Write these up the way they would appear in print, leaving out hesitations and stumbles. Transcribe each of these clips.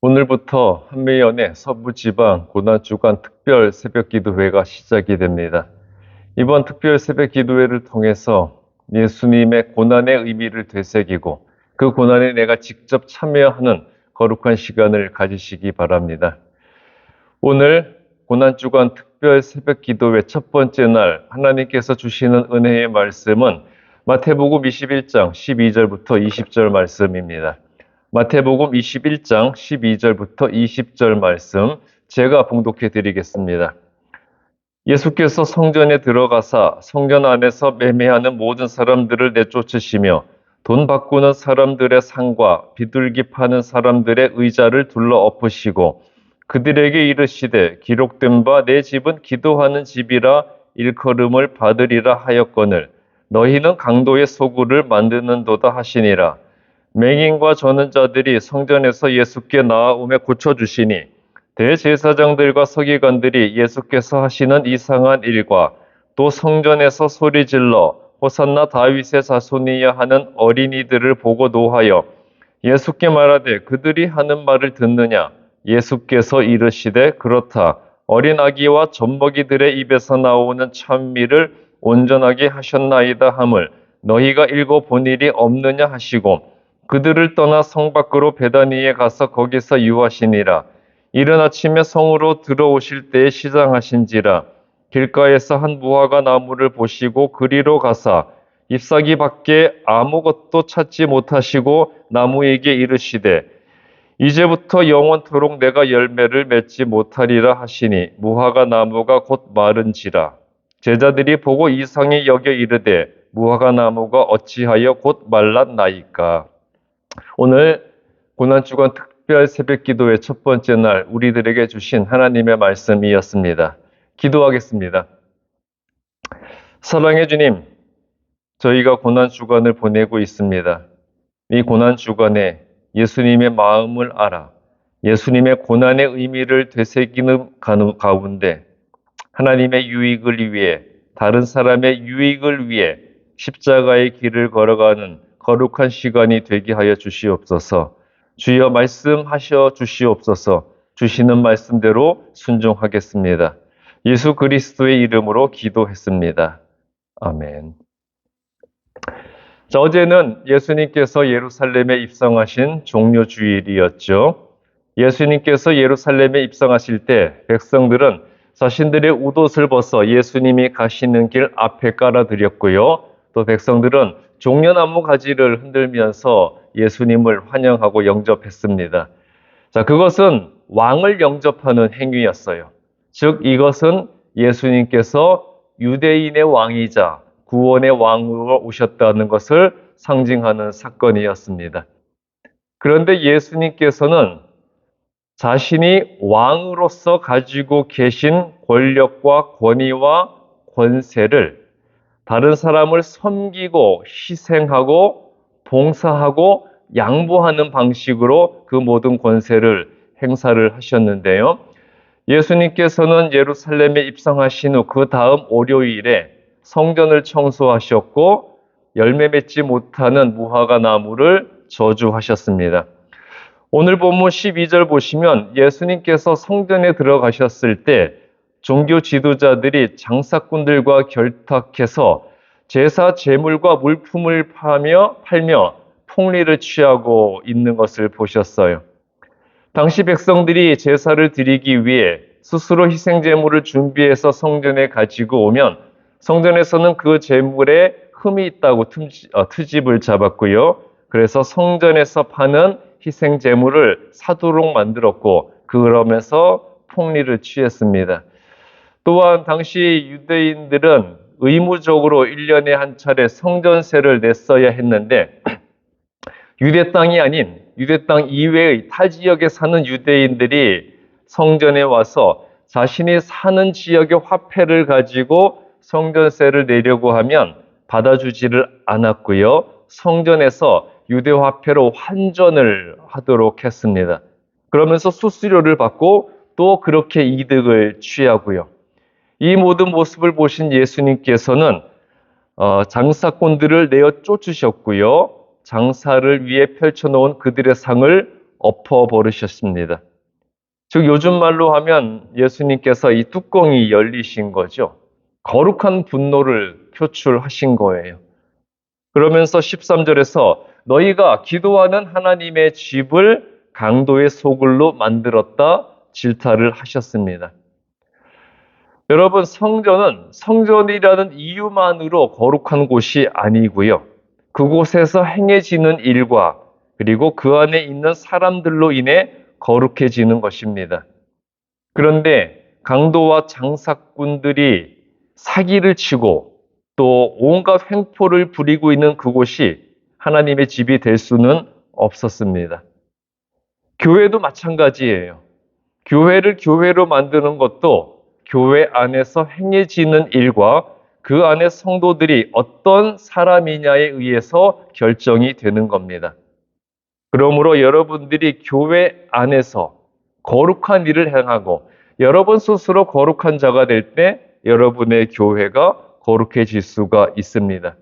오늘부터 한미연의 서부지방 고난주간 특별 새벽기도회가 시작이 됩니다. 이번 특별 새벽기도회를 통해서 예수님의 고난의 의미를 되새기고 그 고난에 내가 직접 참여하는 거룩한 시간을 가지시기 바랍니다. 오늘 고난주간 특별 새벽기도회 첫 번째 날 하나님께서 주시는 은혜의 말씀은 마태복음 21장 12절부터 20절 말씀입니다. 마태복음 21장 12절부터 20절 말씀 제가 봉독해 드리겠습니다. 예수께서 성전에 들어가사 성전 안에서 매매하는 모든 사람들을 내쫓으시며 돈 바꾸는 사람들의 상과 비둘기 파는 사람들의 의자를 둘러 엎으시고 그들에게 이르시되 기록된 바 내 집은 기도하는 집이라 일컬음을 받으리라 하였거늘 너희는 강도의 소굴을 만드는도다 하시니라. 맹인과 저는 자들이 성전에서 예수께 나아오매 고쳐주시니 대제사장들과 서기관들이 예수께서 하시는 이상한 일과 또 성전에서 소리질러 호산나 다윗의 자손이야 하는 어린이들을 보고 노하여 예수께 말하되 그들이 하는 말을 듣느냐. 예수께서 이르시되 그렇다. 어린 아기와 젖먹이들의 입에서 나오는 찬미를 온전하게 하셨나이다 함을 너희가 읽어본 일이 없느냐 하시고 그들을 떠나 성 밖으로 베다니에 가서 거기서 유하시니라. 이른 아침에 성으로 들어오실 때에 시장하신지라. 길가에서 한 무화과 나무를 보시고 그리로 가사 잎사귀 밖에 아무것도 찾지 못하시고 나무에게 이르시되 이제부터 영원토록 내가 열매를 맺지 못하리라 하시니 무화과 나무가 곧 마른지라. 제자들이 보고 이상히 여겨 이르되 무화과 나무가 어찌하여 곧 말랐나이까. 오늘 고난주간 특별 새벽기도의 첫 번째 날 우리들에게 주신 하나님의 말씀이었습니다. 기도하겠습니다. 사랑의 주님, 저희가 고난주간을 보내고 있습니다. 이 고난주간에 예수님의 마음을 알아 예수님의 고난의 의미를 되새기는 가운데 하나님의 유익을 위해 다른 사람의 유익을 위해 십자가의 길을 걸어가는 거룩한 시간이 되게 하여 주시옵소서. 주여 말씀하셔 주시옵소서. 주시는 말씀대로 순종하겠습니다. 예수 그리스도의 이름으로 기도했습니다. 아멘. 자, 어제는 예수님께서 예루살렘에 입성하신 종료주일이었죠. 예수님께서 예루살렘에 입성하실 때 백성들은 자신들의 웃옷을 벗어 예수님이 가시는 길 앞에 깔아드렸고요. 또 백성들은 종려나무 가지를 흔들면서 예수님을 환영하고 영접했습니다. 자, 그것은 왕을 영접하는 행위였어요. 즉, 이것은 예수님께서 유대인의 왕이자 구원의 왕으로 오셨다는 것을 상징하는 사건이었습니다. 그런데 예수님께서는 자신이 왕으로서 가지고 계신 권력과 권위와 권세를 다른 사람을 섬기고 희생하고 봉사하고 양보하는 방식으로 그 모든 권세를 행사를 하셨는데요. 예수님께서는 예루살렘에 입성하신 후 그 다음 월요일에 성전을 청소하셨고 열매 맺지 못하는 무화과 나무를 저주하셨습니다. 오늘 본문 12절 보시면 예수님께서 성전에 들어가셨을 때 종교 지도자들이 장사꾼들과 결탁해서 제사 제물과 물품을 팔며 폭리를 취하고 있는 것을 보셨어요. 당시 백성들이 제사를 드리기 위해 스스로 희생 제물을 준비해서 성전에 가지고 오면 성전에서는 그 제물에 흠이 있다고 트집을 잡았고요. 그래서 성전에서 파는 희생 제물을 사도록 만들었고 그러면서 폭리를 취했습니다. 또한 당시 유대인들은 의무적으로 1년에 한 차례 성전세를 냈어야 했는데 유대 땅이 아닌 유대 땅 이외의 타 지역에 사는 유대인들이 성전에 와서 자신이 사는 지역의 화폐를 가지고 성전세를 내려고 하면 받아주지를 않았고요. 성전에서 유대 화폐로 환전을 하도록 했습니다. 그러면서 수수료를 받고 또 그렇게 이득을 취하고요. 이 모든 모습을 보신 예수님께서는 장사꾼들을 내어 쫓으셨고요. 장사를 위해 펼쳐놓은 그들의 상을 엎어버리셨습니다. 즉 요즘 말로 하면 예수님께서 이 뚜껑이 열리신 거죠. 거룩한 분노를 표출하신 거예요. 그러면서 13절에서 너희가 기도하는 하나님의 집을 강도의 소굴로 만들었다 질타를 하셨습니다. 여러분, 성전은 성전이라는 이유만으로 거룩한 곳이 아니고요. 그곳에서 행해지는 일과 그리고 그 안에 있는 사람들로 인해 거룩해지는 것입니다. 그런데 강도와 장사꾼들이 사기를 치고 또 온갖 횡포를 부리고 있는 그곳이 하나님의 집이 될 수는 없었습니다. 교회도 마찬가지예요. 교회를 교회로 만드는 것도 교회 안에서 행해지는 일과 그 안에 성도들이 어떤 사람이냐에 의해서 결정이 되는 겁니다. 그러므로 여러분들이 교회 안에서 거룩한 일을 행하고 여러분 스스로 거룩한 자가 될 때 여러분의 교회가 거룩해질 수가 있습니다.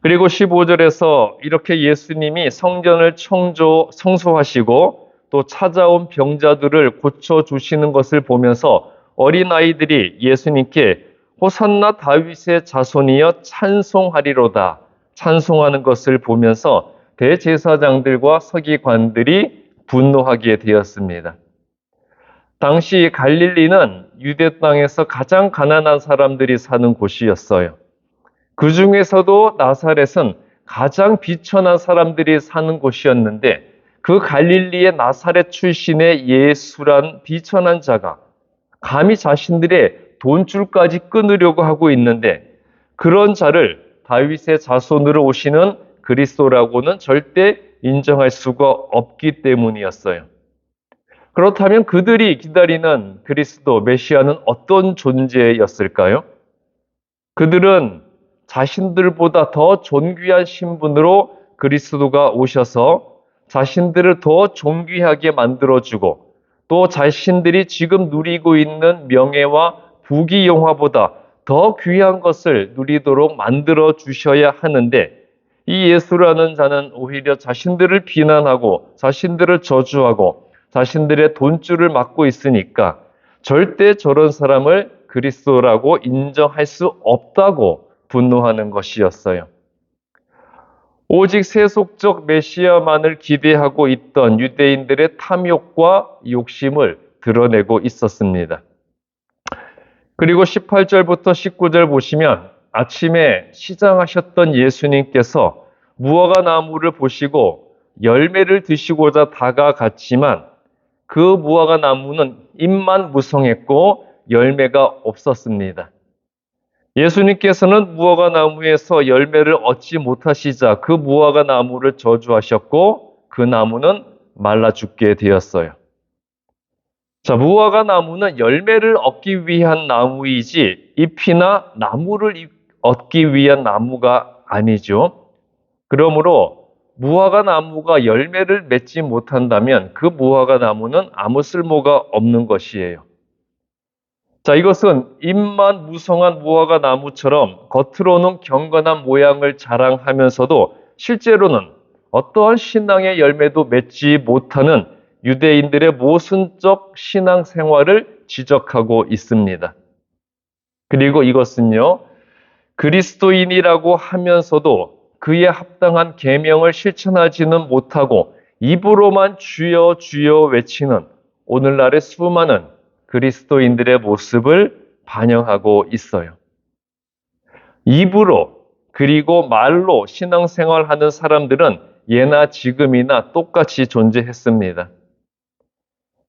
그리고 15절에서 이렇게 예수님이 성전을 성소하시고 또 찾아온 병자들을 고쳐주시는 것을 보면서 어린아이들이 예수님께 호산나 다윗의 자손이여 찬송하리로다 찬송하는 것을 보면서 대제사장들과 서기관들이 분노하게 되었습니다. 당시 갈릴리는 유대 땅에서 가장 가난한 사람들이 사는 곳이었어요. 그 중에서도 나사렛은 가장 비천한 사람들이 사는 곳이었는데 그 갈릴리의 나사렛 출신의 예수란 비천한 자가 감히 자신들의 돈줄까지 끊으려고 하고 있는데 그런 자를 다윗의 자손으로 오시는 그리스도라고는 절대 인정할 수가 없기 때문이었어요. 그렇다면 그들이 기다리는 그리스도 메시아는 어떤 존재였을까요? 그들은 자신들보다 더 존귀한 신분으로 그리스도가 오셔서 자신들을 더 존귀하게 만들어주고 또 자신들이 지금 누리고 있는 명예와 부귀 영화보다 더 귀한 것을 누리도록 만들어 주셔야 하는데 이 예수라는 자는 오히려 자신들을 비난하고 자신들을 저주하고 자신들의 돈줄을 막고 있으니까 절대 저런 사람을 그리스도라고 인정할 수 없다고 분노하는 것이었어요. 오직 세속적 메시아만을 기대하고 있던 유대인들의 탐욕과 욕심을 드러내고 있었습니다. 그리고 18절부터 19절 보시면 아침에 시장하셨던 예수님께서 무화과 나무를 보시고 열매를 드시고자 다가갔지만 그 무화과 나무는 잎만 무성했고 열매가 없었습니다. 예수님께서는 무화과 나무에서 열매를 얻지 못하시자 그 무화과 나무를 저주하셨고 그 나무는 말라 죽게 되었어요. 자, 무화과 나무는 열매를 얻기 위한 나무이지 잎이나 나무를 얻기 위한 나무가 아니죠. 그러므로 무화과 나무가 열매를 맺지 못한다면 그 무화과 나무는 아무 쓸모가 없는 것이에요. 자, 이것은 잎만 무성한 무화과 나무처럼 겉으로는 경건한 모양을 자랑하면서도 실제로는 어떠한 신앙의 열매도 맺지 못하는 유대인들의 모순적 신앙 생활을 지적하고 있습니다. 그리고 이것은요, 그리스도인이라고 하면서도 그에 합당한 계명을 실천하지는 못하고 입으로만 주여 주여 외치는 오늘날의 수많은 그리스도인들의 모습을 반영하고 있어요. 입으로 그리고 말로 신앙생활하는 사람들은 예나 지금이나 똑같이 존재했습니다.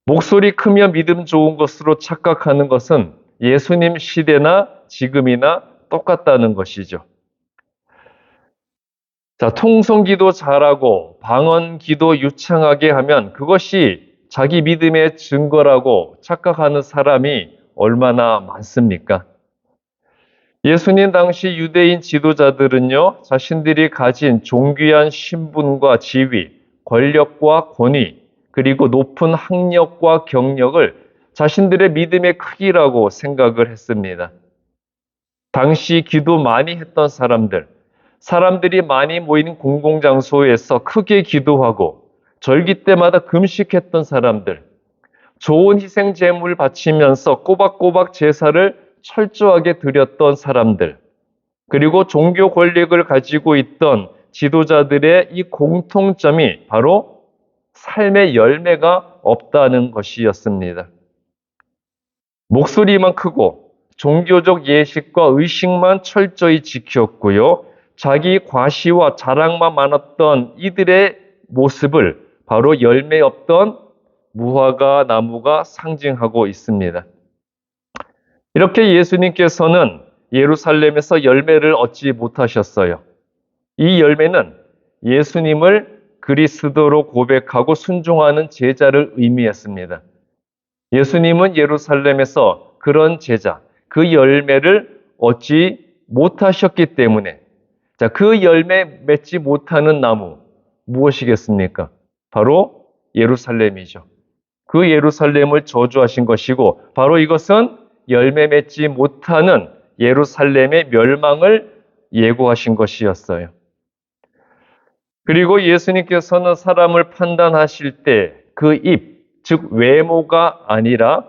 목소리 크며 믿음 좋은 것으로 착각하는 것은 예수님 시대나 지금이나 똑같다는 것이죠. 자, 통성기도 잘하고 방언기도 유창하게 하면 그것이 자기 믿음의 증거라고 착각하는 사람이 얼마나 많습니까? 예수님 당시 유대인 지도자들은요, 자신들이 가진 존귀한 신분과 지위, 권력과 권위, 그리고 높은 학력과 경력을 자신들의 믿음의 크기라고 생각을 했습니다. 당시 기도 많이 했던 사람들이 많이 모이는 공공장소에서 크게 기도하고 절기 때마다 금식했던 사람들, 좋은 희생 제물을 바치면서 꼬박꼬박 제사를 철저하게 드렸던 사람들, 그리고 종교 권력을 가지고 있던 지도자들의 이 공통점이 바로 삶의 열매가 없다는 것이었습니다. 목소리만 크고 종교적 예식과 의식만 철저히 지켰고요. 자기 과시와 자랑만 많았던 이들의 모습을 바로 열매 없던 무화과 나무가 상징하고 있습니다. 이렇게 예수님께서는 예루살렘에서 열매를 얻지 못하셨어요. 이 열매는 예수님을 그리스도로 고백하고 순종하는 제자를 의미했습니다. 예수님은 예루살렘에서 그런 제자, 그 열매를 얻지 못하셨기 때문에 그 열매 맺지 못하는 나무 무엇이겠습니까? 바로 예루살렘이죠. 그 예루살렘을 저주하신 것이고 바로 이것은 열매 맺지 못하는 예루살렘의 멸망을 예고하신 것이었어요. 그리고 예수님께서는 사람을 판단하실 때 그 입, 즉 외모가 아니라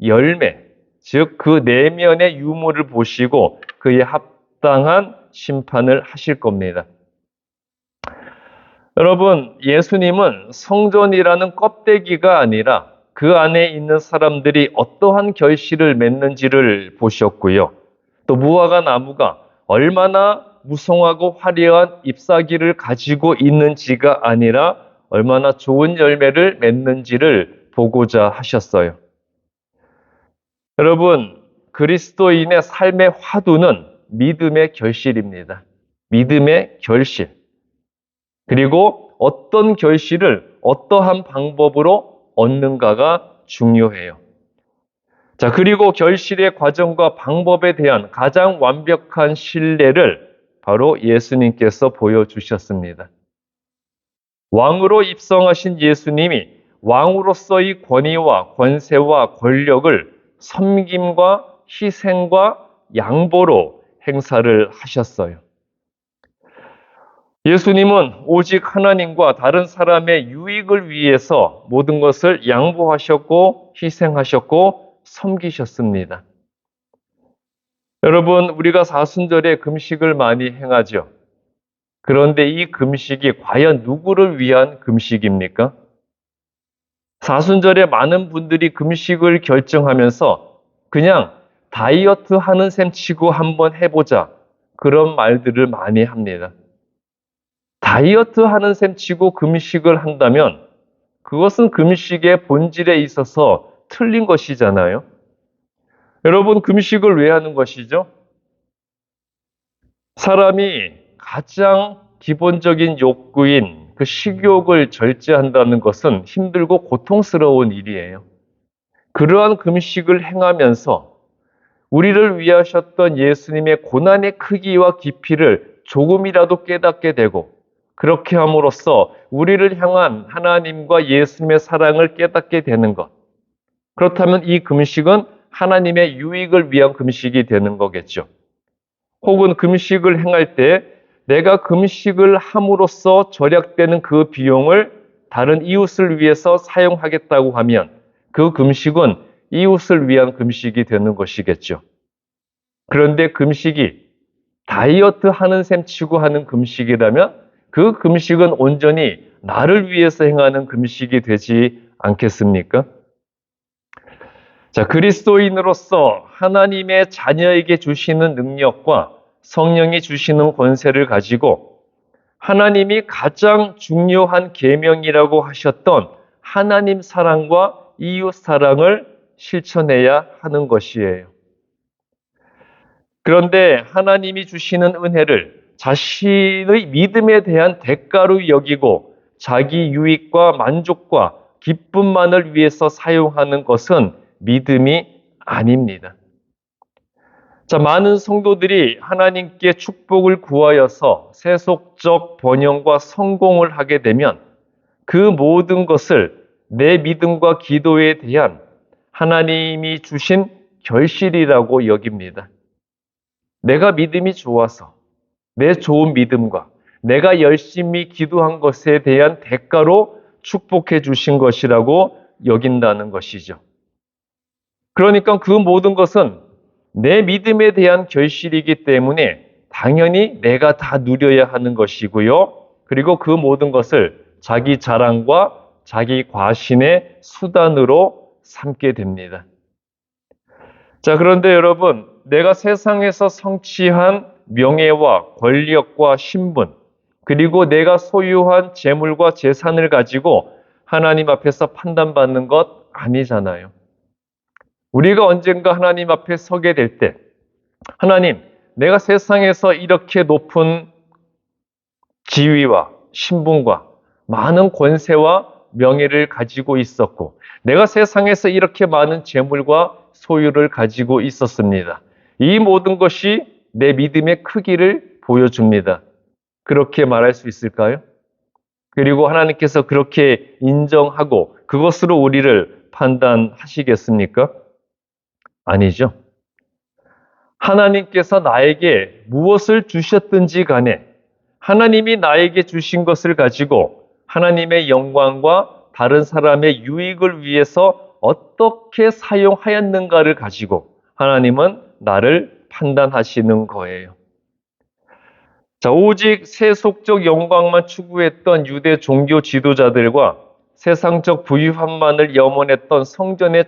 열매, 즉 그 내면의 유무를 보시고 그에 합당한 심판을 하실 겁니다. 여러분, 예수님은 성전이라는 껍데기가 아니라 그 안에 있는 사람들이 어떠한 결실을 맺는지를 보셨고요. 또 무화과 나무가 얼마나 무성하고 화려한 잎사귀를 가지고 있는지가 아니라 얼마나 좋은 열매를 맺는지를 보고자 하셨어요. 여러분, 그리스도인의 삶의 화두는 믿음의 결실입니다. 믿음의 결실. 그리고 어떤 결실을 어떠한 방법으로 얻는가가 중요해요. 자, 그리고 결실의 과정과 방법에 대한 가장 완벽한 신뢰를 바로 예수님께서 보여주셨습니다. 왕으로 입성하신 예수님이 왕으로서의 권위와 권세와 권력을 섬김과 희생과 양보로 행사를 하셨어요. 예수님은 오직 하나님과 다른 사람의 유익을 위해서 모든 것을 양보하셨고 희생하셨고 섬기셨습니다. 여러분, 우리가 사순절에 금식을 많이 행하죠. 그런데 이 금식이 과연 누구를 위한 금식입니까? 사순절에 많은 분들이 금식을 결정하면서 그냥 다이어트 하는 셈 치고 한번 해보자. 그런 말들을 많이 합니다. 다이어트 하는 셈 치고 금식을 한다면 그것은 금식의 본질에 있어서 틀린 것이잖아요. 여러분, 금식을 왜 하는 것이죠? 사람이 가장 기본적인 욕구인 그 식욕을 절제한다는 것은 힘들고 고통스러운 일이에요. 그러한 금식을 행하면서 우리를 위하셨던 예수님의 고난의 크기와 깊이를 조금이라도 깨닫게 되고 그렇게 함으로써 우리를 향한 하나님과 예수님의 사랑을 깨닫게 되는 것. 그렇다면 이 금식은 하나님의 유익을 위한 금식이 되는 거겠죠. 혹은 금식을 행할 때 내가 금식을 함으로써 절약되는 그 비용을 다른 이웃을 위해서 사용하겠다고 하면 그 금식은 이웃을 위한 금식이 되는 것이겠죠. 그런데 금식이 다이어트 하는 셈 치고 하는 금식이라면 그 금식은 온전히 나를 위해서 행하는 금식이 되지 않겠습니까? 자, 그리스도인으로서 하나님의 자녀에게 주시는 능력과 성령이 주시는 권세를 가지고 하나님이 가장 중요한 계명이라고 하셨던 하나님 사랑과 이웃 사랑을 실천해야 하는 것이에요. 그런데 하나님이 주시는 은혜를 자신의 믿음에 대한 대가로 여기고 자기 유익과 만족과 기쁨만을 위해서 사용하는 것은 믿음이 아닙니다. 자, 많은 성도들이 하나님께 축복을 구하여서 세속적 번영과 성공을 하게 되면 그 모든 것을 내 믿음과 기도에 대한 하나님이 주신 결실이라고 여깁니다. 내가 믿음이 좋아서 내 좋은 믿음과 내가 열심히 기도한 것에 대한 대가로 축복해 주신 것이라고 여긴다는 것이죠. 그러니까 그 모든 것은 내 믿음에 대한 결실이기 때문에 당연히 내가 다 누려야 하는 것이고요. 그리고 그 모든 것을 자기 자랑과 자기 과신의 수단으로 삼게 됩니다. 자, 그런데 여러분, 내가 세상에서 성취한 명예와 권력과 신분, 그리고 내가 소유한 재물과 재산을 가지고 하나님 앞에서 판단받는 것 아니잖아요. 우리가 언젠가 하나님 앞에 서게 될 때, 하나님, 내가 세상에서 이렇게 높은 지위와 신분과 많은 권세와 명예를 가지고 있었고, 내가 세상에서 이렇게 많은 재물과 소유를 가지고 있었습니다. 이 모든 것이 내 믿음의 크기를 보여줍니다. 그렇게 말할 수 있을까요? 그리고 하나님께서 그렇게 인정하고 그것으로 우리를 판단하시겠습니까? 아니죠. 하나님께서 나에게 무엇을 주셨든지 간에 하나님이 나에게 주신 것을 가지고 하나님의 영광과 다른 사람의 유익을 위해서 어떻게 사용하였는가를 가지고 하나님은 나를 판단하시는 거예요. 자, 오직 세속적 영광만 추구했던 유대 종교 지도자들과 세상적 부유함만을 염원했던 성전의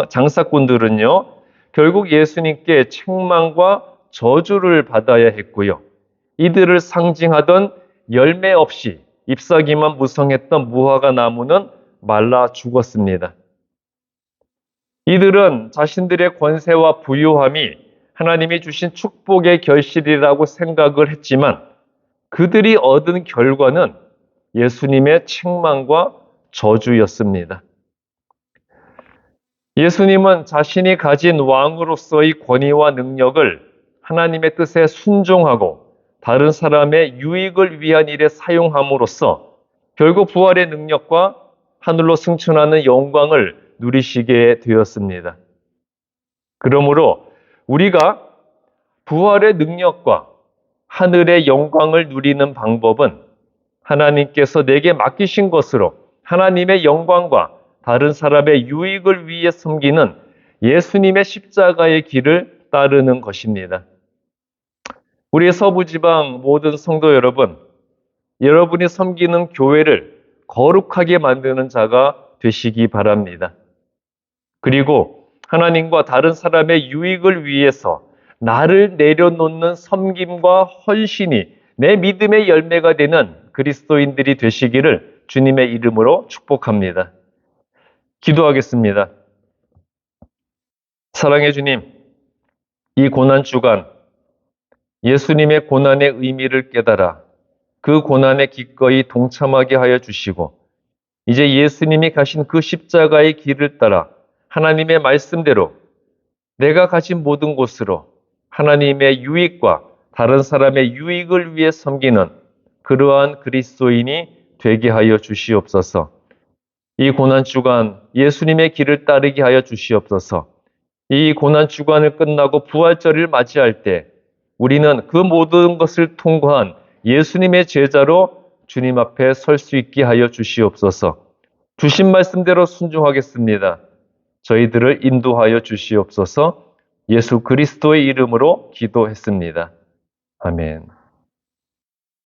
장사꾼들은요, 결국 예수님께 책망과 저주를 받아야 했고요. 이들을 상징하던 열매 없이 잎사귀만 무성했던 무화과 나무는 말라 죽었습니다. 이들은 자신들의 권세와 부유함이 하나님이 주신 축복의 결실이라고 생각을 했지만 그들이 얻은 결과는 예수님의 책망과 저주였습니다. 예수님은 자신이 가진 왕으로서의 권위와 능력을 하나님의 뜻에 순종하고 다른 사람의 유익을 위한 일에 사용함으로써 결국 부활의 능력과 하늘로 승천하는 영광을 누리시게 되었습니다. 그러므로 우리가 부활의 능력과 하늘의 영광을 누리는 방법은 하나님께서 내게 맡기신 것으로 하나님의 영광과 다른 사람의 유익을 위해 섬기는 예수님의 십자가의 길을 따르는 것입니다. 우리 서부지방 모든 성도 여러분, 여러분이 섬기는 교회를 거룩하게 만드는 자가 되시기 바랍니다. 그리고 하나님과 다른 사람의 유익을 위해서 나를 내려놓는 섬김과 헌신이 내 믿음의 열매가 되는 그리스도인들이 되시기를 주님의 이름으로 축복합니다. 기도하겠습니다. 사랑의 주님, 이 고난주간 예수님의 고난의 의미를 깨달아 그 고난에 기꺼이 동참하게 하여 주시고 이제 예수님이 가신 그 십자가의 길을 따라 하나님의 말씀대로 내가 가진 모든 곳으로 하나님의 유익과 다른 사람의 유익을 위해 섬기는 그러한 그리스도인이 되게 하여 주시옵소서. 이 고난주간 예수님의 길을 따르게 하여 주시옵소서. 이 고난주간을 끝나고 부활절을 맞이할 때 우리는 그 모든 것을 통과한 예수님의 제자로 주님 앞에 설 수 있게 하여 주시옵소서. 주신 말씀대로 순종하겠습니다. 저희들을 인도하여 주시옵소서. 예수 그리스도의 이름으로 기도했습니다. 아멘.